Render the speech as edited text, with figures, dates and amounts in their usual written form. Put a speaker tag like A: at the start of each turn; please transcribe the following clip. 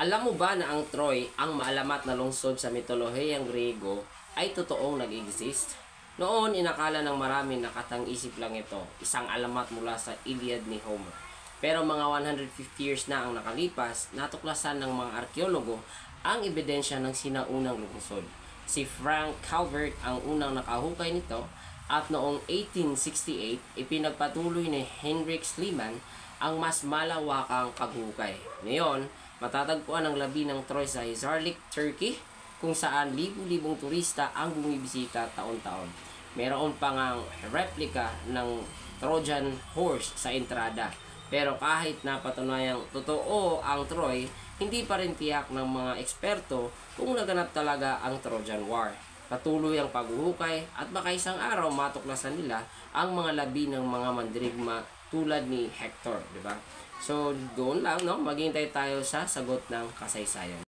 A: Alam mo ba na ang Troy, ang maalamat na lungsod sa mitolohiyang Griego, ay totoong nag-exist? Noon, inakala ng marami na katang-isip lang ito, isang alamat mula sa Iliad ni Homer. Pero mga 150 years na ang nakalipas, natuklasan ng mga arkeologo ang ebidensya ng sinaunang lungsod. Si Frank Calvert ang unang nakahukay nito at noong 1868, ipinagpatuloy ni Heinrich Schliemann ang mas malawakang paghukay. Ngayon, matatagpuan ang labi ng Troy sa Hisarlik, Turkey, kung saan libu-libong turista ang bumibisita taon-taon. Meron pa ngang replika ng Trojan horse sa entrada. Pero kahit napatunayang totoo ang Troy, hindi pa rin tiyak ng mga eksperto kung naganap talaga ang Trojan War. Patuloy ang paghuhukay at baka isang araw matuklasan nila ang mga labi ng mga mandirigma tulad ni Hector, di ba? So, doon lang, no? Maghintay tayo sa sagot ng kasaysayan.